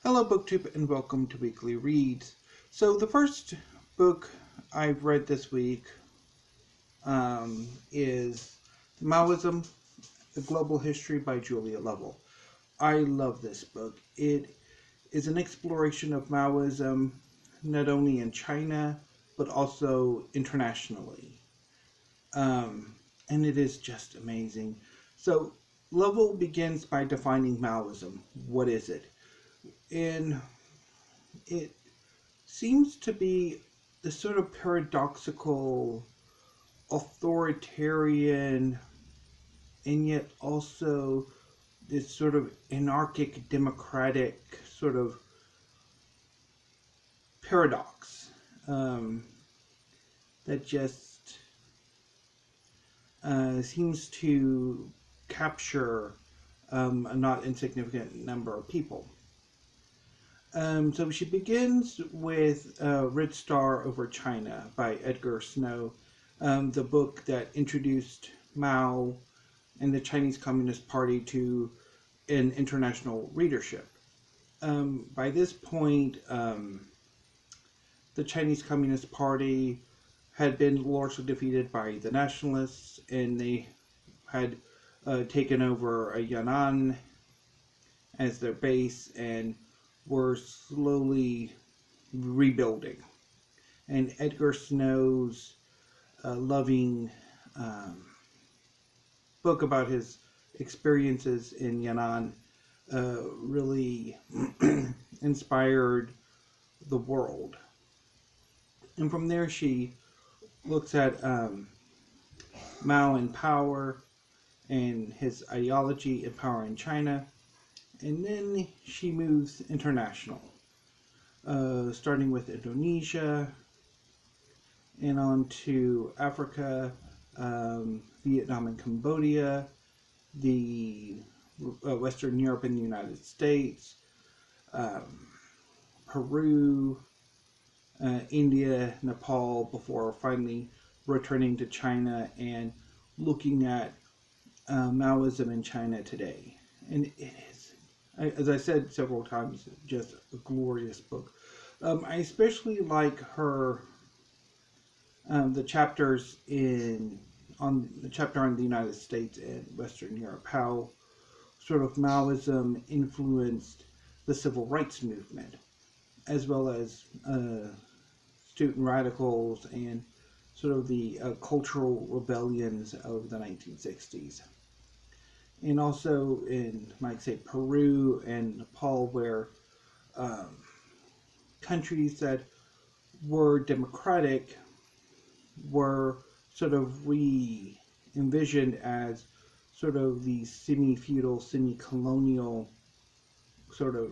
Hello, BookTube, and welcome to Weekly Reads. So, the first book I've read this week is Maoism, The Global History by Julia Lovell. I love this book. It is an exploration of Maoism, not only in China, but also internationally. And it is just amazing. So, Lovell begins by defining Maoism. What is it? And it seems to be this sort of paradoxical, authoritarian, and yet also this sort of anarchic, democratic sort of paradox that just seems to capture a not insignificant number of people. So she begins with Red Star Over China by Edgar Snow, the book that introduced Mao and the Chinese Communist Party to an international readership. By this point, the Chinese Communist Party had been largely defeated by the nationalists, and they had taken over Yan'an as their base and were slowly rebuilding. And Edgar Snow's loving book about his experiences in Yan'an really inspired the world. And from there, she looks at Mao in power and his ideology in power in China. And then she moves international, starting with Indonesia and on to Africa, Vietnam and Cambodia, the Western Europe and the United States, Peru, India, Nepal, before finally returning to China and looking at Maoism in China today. And it is, as I said several times, just a glorious book. I especially like her the chapters on the chapter on the United States and Western Europe, how sort of Maoism influenced the civil rights movement, as well as student radicals and sort of the cultural rebellions of the 1960s. And also in, like, say, Peru and Nepal, where countries that were democratic were sort of re-envisioned as sort of the semi-feudal, semi-colonial sort of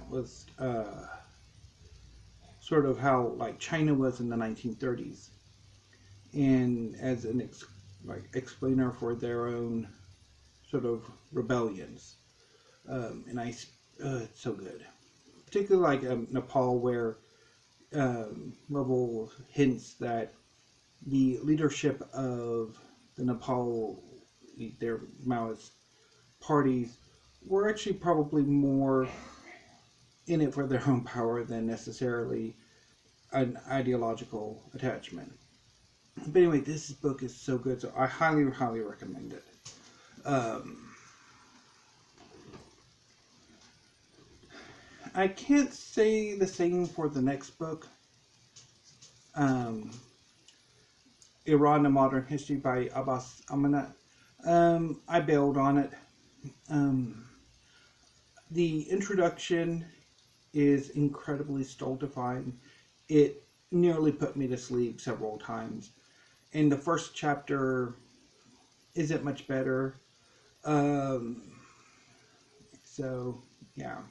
was sort of how like China was in the 1930s, and as an explainer for their own sort of rebellions. And it's so good, particularly like Nepal, where Lovell hints that the leadership of the Nepal, their Maoist parties, were actually probably more in it for their own power than necessarily an ideological attachment. But anyway, this book is so good, so I highly, highly recommend it. I can't say the same for the next book, Iran, A Modern History by Abbas Amanat. I bailed on it. The introduction is incredibly stultifying. It nearly put me to sleep several times. And the first chapter isn't much better. So, yeah.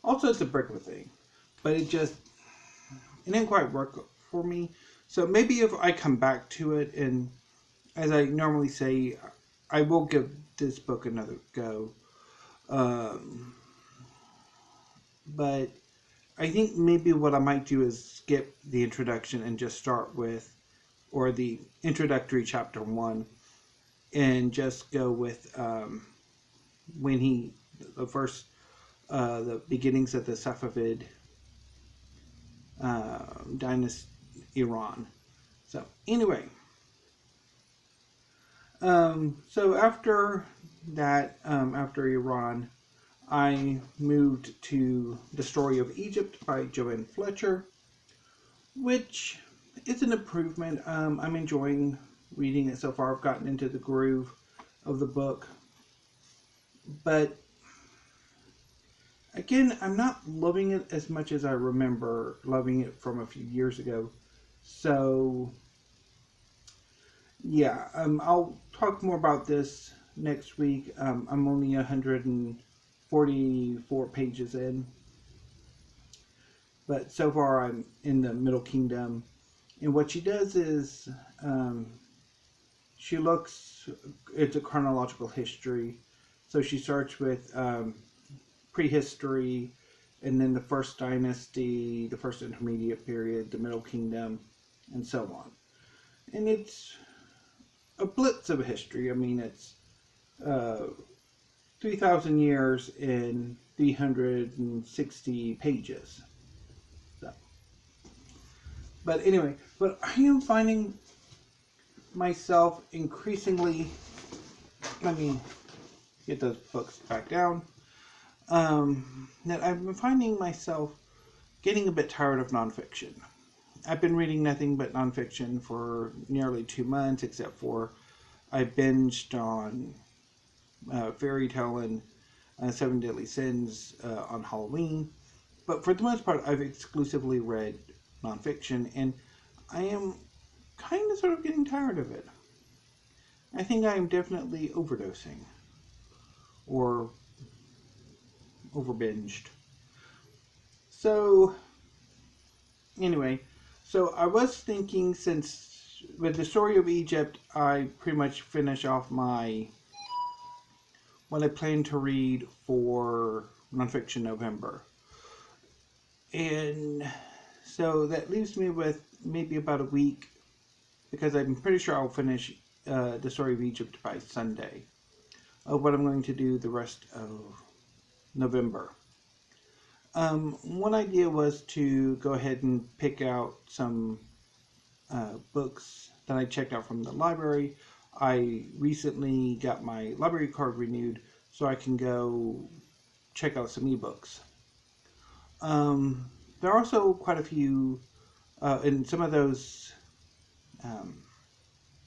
Also, it's a Brickler thing, but it didn't quite work for me. So maybe if I come back to it, and as I normally say, I will give this book another go. But I think maybe what I might do is skip the introduction and just start with, or the introductory chapter 1, and just go with when the beginnings of the Safavid dynasty, Iran. So anyway, so after that, after Iran, I moved to The Story of Egypt by Joann Fletcher, which is an improvement. I'm enjoying reading it so far. I've gotten into the groove of the book. But again, I'm not loving it as much as I remember loving it from a few years ago. So, yeah, I'll talk more about this next week. I'm only 144 pages in. But so far, I'm in the Middle Kingdom. And what she does is it's a chronological history. So she starts with prehistory, and then the first dynasty, the first intermediate period, the Middle Kingdom, and so on. And it's a blitz of a history. I mean, it's 3,000 years in 360 pages. So. But anyway, but I am finding myself increasingly, let me get those books back down, that I've been finding myself getting a bit tired of nonfiction. I've been reading nothing but nonfiction for nearly 2 months, except for I binged on Fairy Tale and Seven Deadly Sins on Halloween. But for the most part, I've exclusively read nonfiction, and I am kind of sort of getting tired of it. I think I am definitely overdosing or overbinged. So, anyway, so I was thinking, since with The Story of Egypt, I pretty much finish off what I plan to read for Nonfiction November. And so that leaves me with maybe about a week, because I'm pretty sure I'll finish The Story of Egypt by Sunday, of what I'm going to do the rest of November. One idea was to go ahead and pick out some books that I checked out from the library. I recently got my library card renewed, so I can go check out some ebooks. There are also quite a few, and some of those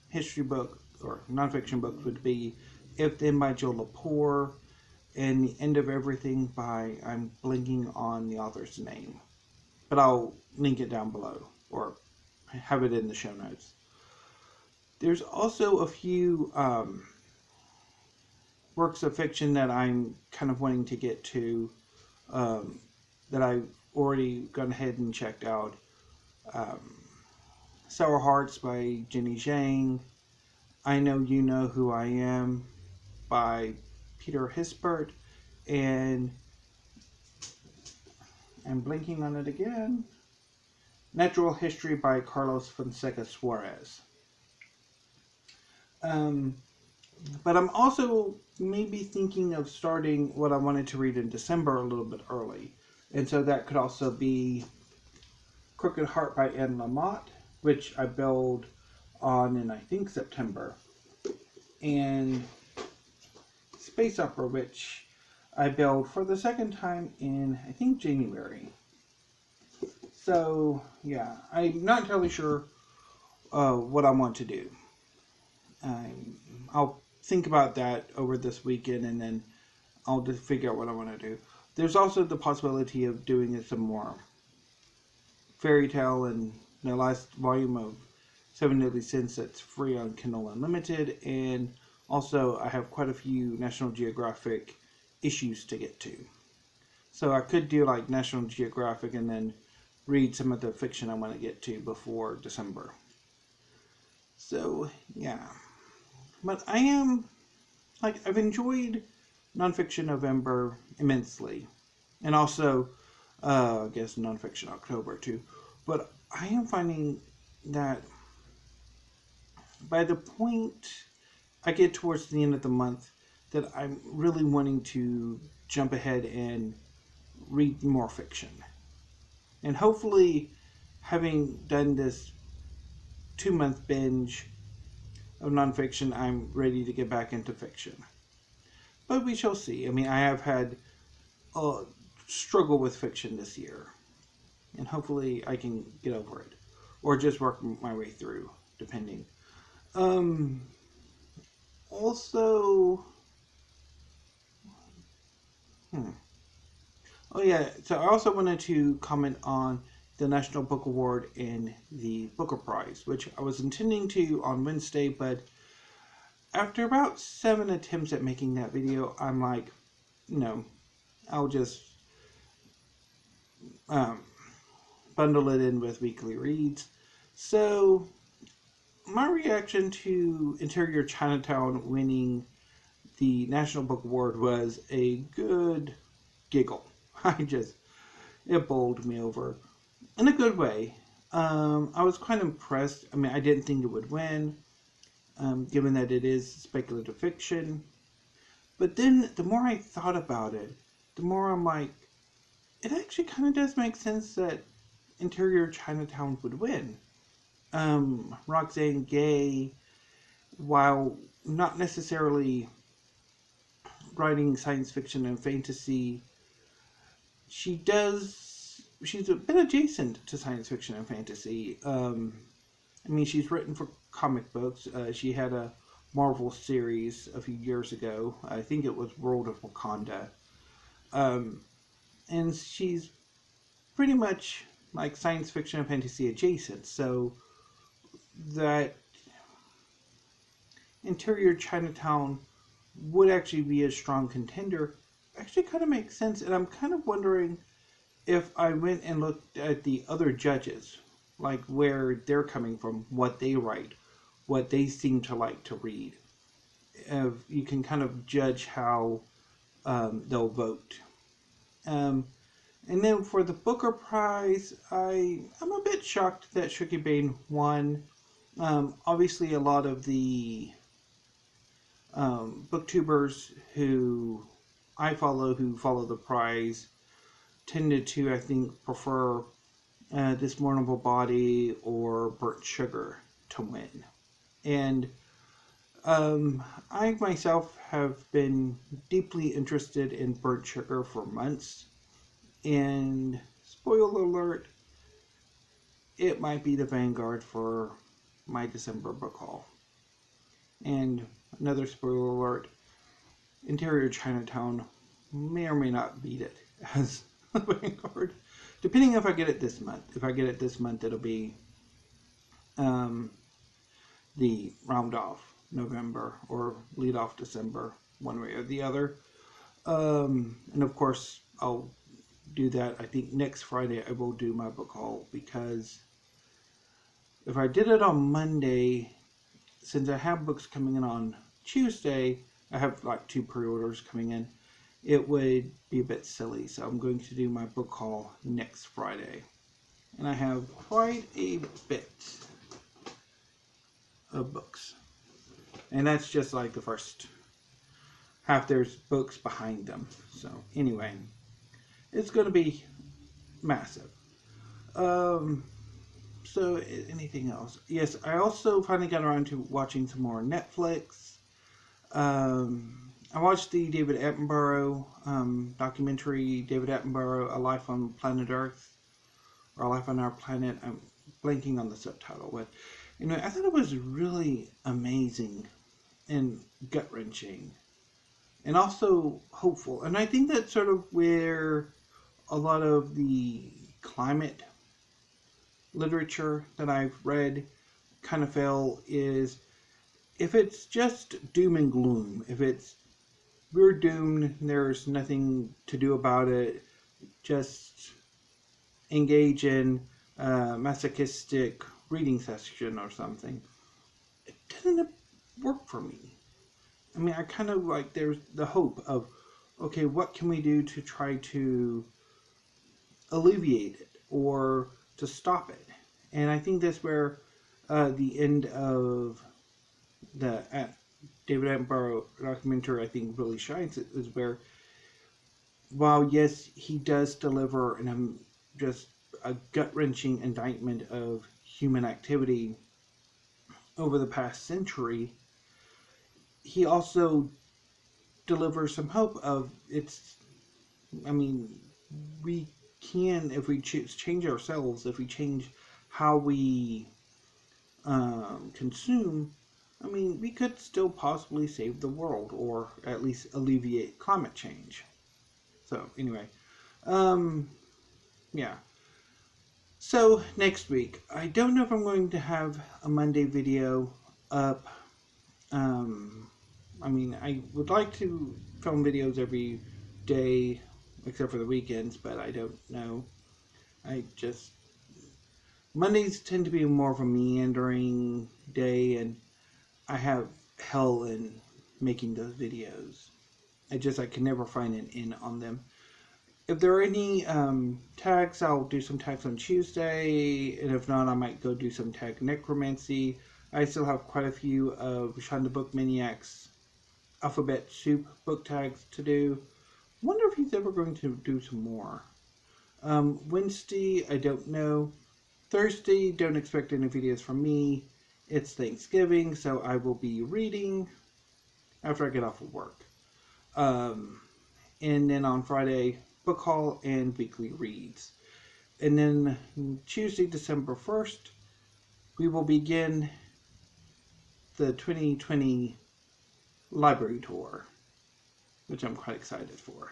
history book or nonfiction books would be If Then by Lepore, and The End of Everything by, I'm blanking on the author's name, but I'll link it down below or have it in the show notes. There's also a few works of fiction that I'm kind of wanting to get to, that I've already gone ahead and checked out. Sour Hearts by Jenny Zhang, I Know You Know Who I Am by Peter Kispert, and I'm blinking on it again, Natural History by Carlos Fonseca Suarez. But I'm also maybe thinking of starting what I wanted to read in December a little bit early. And so that could also be Crooked Heart by Lamott, which I bailed on in, I think, September. And Space Opera, which I bailed for the second time in, I think, January. So, yeah, I'm not entirely sure what I want to do. I'll think about that over this weekend, and then I'll just figure out what I want to do. There's also the possibility of doing some more Fairy Tale and the last volume of Seven Deadly Sins that's free on Kindle Unlimited, and also I have quite a few National Geographic issues to get to. So I could do like National Geographic and then read some of the fiction I want to get to before December. So, yeah. But I am, I've enjoyed Nonfiction November immensely. And also, I guess, Nonfiction October too. But I am finding that by the point I get towards the end of the month, that I'm really wanting to jump ahead and read more fiction. And hopefully, having done this 2-month binge of nonfiction, I'm ready to get back into fiction. But we shall see. I mean, I have had a struggle with fiction this year, and hopefully I can get over it, or just work my way through, depending. Also, oh yeah, so I also wanted to comment on the National Book Award and the Booker Prize, which I was intending to on Wednesday, but after about 7 attempts at making that video, I'm like, no, I'll just bundle it in with weekly reads. So, my reaction to Interior Chinatown winning the National Book Award was a good giggle. It bowled me over in a good way. I was quite impressed. I mean, I didn't think it would win, given that it is speculative fiction. But then, the more I thought about it, the more I'm like, it actually kind of does make sense that Interior Chinatown would win. Roxane Gay, while not necessarily writing science fiction and fantasy, she's a bit adjacent to science fiction and fantasy. I mean, she's written for comic books. She had a Marvel series a few years ago. I think it was World of Wakanda. And she's pretty much like science fiction and fantasy adjacent. So that Interior Chinatown would actually be a strong contender actually kind of makes sense. And I'm kind of wondering if I went and looked at the other judges, like where they're coming from, what they write, what they seem to like to read. You can kind of judge how they'll vote. And then for the Booker Prize, I'm a bit shocked that Shuki Bain won. Obviously, a lot of the booktubers who I follow, who follow the prize, tended to, I think, prefer This Mournable Body or Burnt Sugar to win. And I myself have been deeply interested in Burnt Sugar for months. And spoiler alert, it might be the vanguard for my December book haul. And another spoiler alert, Interior Chinatown may or may not beat it as the vanguard, depending if I get it this month. If I get it this month, it'll be the round off November or lead off December, one way or the other. And of course, I'll do that. I think next Friday I will do my book haul, because if I did it on Monday, since I have books coming in on Tuesday, I have like 2 pre-orders coming in, it would be a bit silly. So I'm going to do my book haul next Friday. And I have quite a bit of books. And that's just like the first half. There's books behind them. So anyway, it's going to be massive. So anything else? Yes, I also finally got around to watching some more Netflix. I watched the David Attenborough documentary, David Attenborough, A Life on Planet Earth, or A Life on Our Planet. I'm blanking on the subtitle, but anyway, I thought it was really amazing and gut-wrenching, and also hopeful. And I think that's sort of where a lot of the climate literature that I've read kind of fell, is if it's just doom and gloom, if it's we're doomed, there's nothing to do about it, just engage in masochistic reading session or something, it doesn't work for me. I mean, I kind of like, there's the hope of, okay, what can we do to try to alleviate it or to stop it? And I think that's where the end of the David Attenborough documentary I think really shines is where, while yes, he does deliver just a gut-wrenching indictment of human activity over the past century, he also delivers some hope of it's. I mean, we can, if we change ourselves, if we change how we consume, I mean, we could still possibly save the world or at least alleviate climate change. So, anyway, yeah. So, next week, I don't know if I'm going to have a Monday video up. I mean, I would like to film videos every day except for the weekends, but I don't know. I just Mondays tend to be more of a meandering day, and I have hell in making those videos. I can never find an in on them. If there are any tags, I'll do some tags on Tuesday, and if not, I might go do some tag necromancy. I still have quite a few of Sean the Book Maniac's Alphabet Soup book tags to do. Wonder if he's ever going to do some more. Wednesday, I don't know. Thursday, don't expect any videos from me. It's Thanksgiving, so I will be reading after I get off of work. And then on Friday, book haul and weekly reads. And then Tuesday, December 1st, we will begin the 2020 library tour, which I'm quite excited for.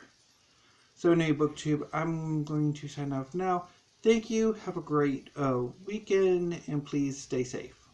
So anyway, BookTube, I'm going to sign off now. Thank you. Have a great weekend, and please stay safe.